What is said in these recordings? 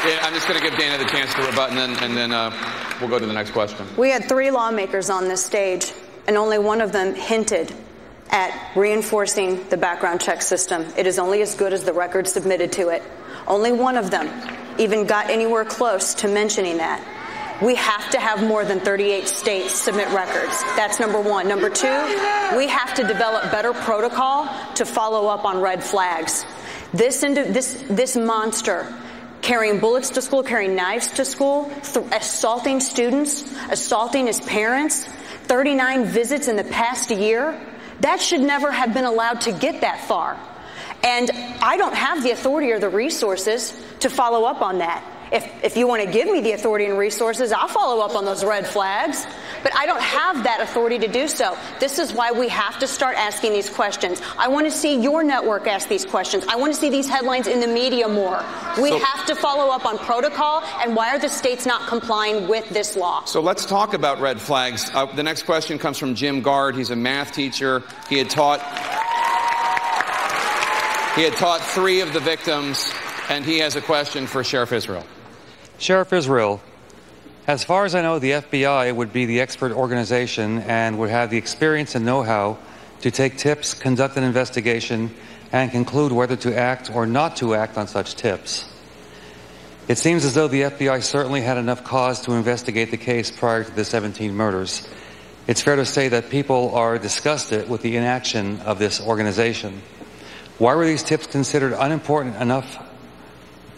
I'm just going to give Dana the chance to rebut, and then we'll go to the next question. We had 3 lawmakers on this stage, and only one of them hinted at reinforcing the background check system. It is only as good as the record submitted to it. Only one of them even got anywhere close to mentioning that. We have to have more than 38 states submit records. That's number one. Number two, we have to develop better protocol to follow up on red flags. This monster carrying bullets to school, carrying knives to school, assaulting students, assaulting his parents, 39 visits in the past year, that should never have been allowed to get that far. And I don't have the authority or the resources to follow up on that. If you want to give me the authority and resources, I'll follow up on those red flags. But I don't have that authority to do so. This is why we have to start asking these questions. I want to see your network ask these questions. I want to see these headlines in the media more. We have to follow up on protocol, and why are the states not complying with this law? So let's talk about red flags. The next question comes from Jim Gard. He's a math teacher. He had taught 3 of the victims, and he has a question for Sheriff Israel. Sheriff Israel, as far as I know, the FBI would be the expert organization and would have the experience and know-how to take tips, conduct an investigation, and conclude whether to act or not to act on such tips. It seems as though the FBI certainly had enough cause to investigate the case prior to the 17 murders. It's fair to say that people are disgusted with the inaction of this organization. Why were these tips considered unimportant enough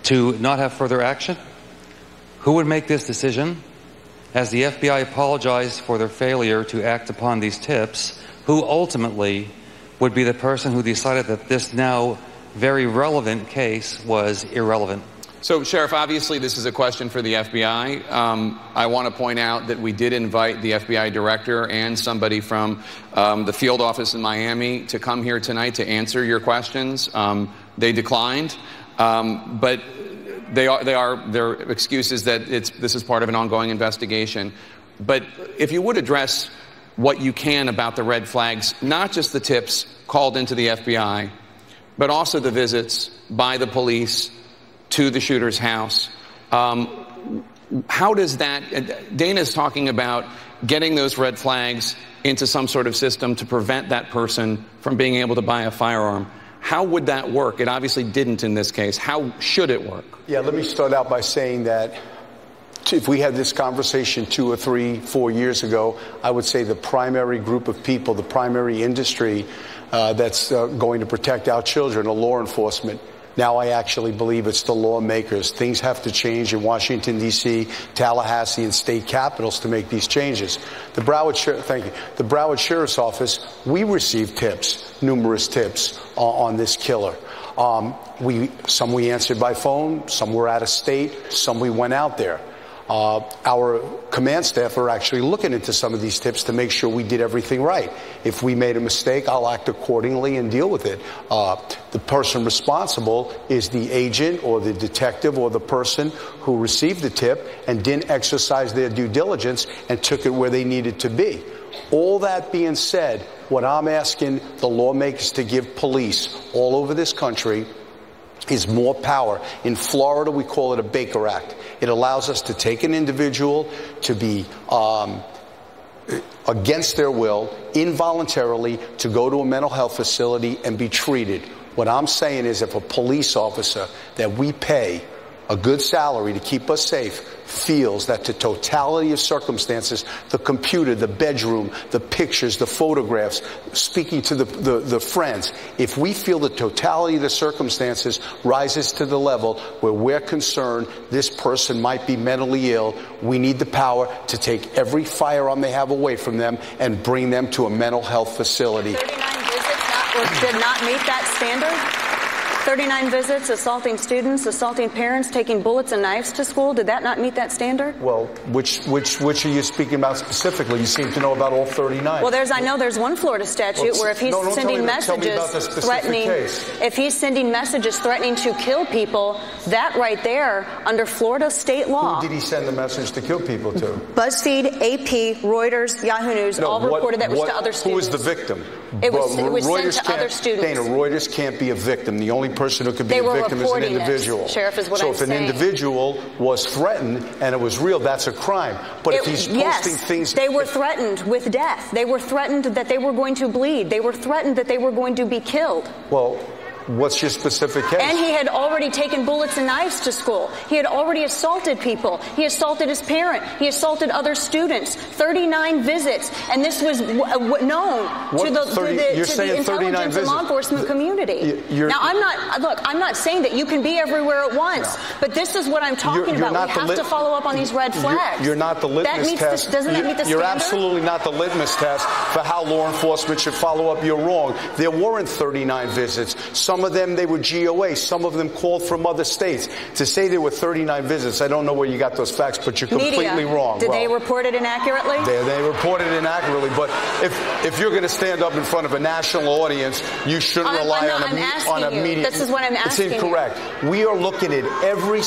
to not have further action? Who would make this decision? As the FBI apologized for their failure to act upon these tips, who ultimately would be the person who decided that this now very relevant case was irrelevant? So, Sheriff, obviously this is a question for the FBI. I want to point out that we did invite the FBI director and somebody from the field office in Miami to come here tonight to answer your questions. They declined, but their excuse is that this is part of an ongoing investigation. But if you would address what you can about the red flags, not just the tips called into the FBI, but also the visits by the police to the shooter's house. How does that, Dana's talking about getting those red flags into some sort of system to prevent that person from being able to buy a firearm. How would that work? It obviously didn't in this case. How should it work? Yeah, let me start out by saying that if we had this conversation 2 or 3, 4 years ago, I would say the primary group of people, the primary industry that's going to protect our children are law enforcement. Now I actually believe it's the lawmakers. Things have to change in Washington, D.C., Tallahassee, and state capitals to make these changes. The Broward Sheriff's Office, we received tips, numerous tips on this killer. Some we answered by phone, some were out of state, some we went out there. Our command staff are actually looking into some of these tips to make sure we did everything right. If we made a mistake, I'll act accordingly and deal with it. The person responsible is the agent or the detective or the person who received the tip and didn't exercise their due diligence and took it where they needed to be. All that being said, what I'm asking the lawmakers to give police all over this country is more power. In Florida, we call it a Baker Act. It allows us to take an individual to be against their will, involuntarily, to go to a mental health facility and be treated. What I'm saying is if a police officer that we pay a good salary to keep us safe feels that the totality of circumstances, the computer, the bedroom, the pictures, the photographs, speaking to the friends, if we feel the totality of the circumstances rises to the level where we're concerned this person might be mentally ill, we need the power to take every firearm they have away from them and bring them to a mental health facility. 39 visits did not meet that standard? 39 visits, assaulting students, assaulting parents, taking bullets and knives to school. Did that not meet that standard? Well, which are you speaking about specifically? You seem to know about all 39. Well, I know there's one Florida statute where if he's sending messages threatening, if he's sending messages threatening to kill people, that right there, under Florida state law. Who did he send the message to kill people to? BuzzFeed, AP, Reuters, Yahoo News, all reported that was to other students. Who was the victim? It was sent to other students. Dana, Reuters can't be a victim. The only person who could be a victim is an individual. Sheriff, is what I'm saying. So if an individual was threatened and it was real, that's a crime. But if he's posting things... They were threatened with death. They were threatened that they were going to bleed. They were threatened that they were going to be killed. Well, what's your specific case? And he had already taken bullets and knives to school. He had already assaulted people. He assaulted his parent. He assaulted other students. 39 visits. And this was known to the intelligence and law enforcement community. Now, I'm not saying that you can be everywhere at once, but this is what I'm talking about. We have to follow up on these red flags. You're not the litmus test. Doesn't that meet the standard? You're absolutely not the litmus test for how law enforcement should follow up. You're wrong. There weren't 39 visits. Some of them, they were GOA. Some of them called from other states. To say there were 39 visits, I don't know where you got those facts, but you're completely wrong. Did they report it inaccurately? They reported it inaccurately. But if you're going to stand up in front of a national audience, you shouldn't rely on a media. This is what I'm asking. It's incorrect. We are looking at every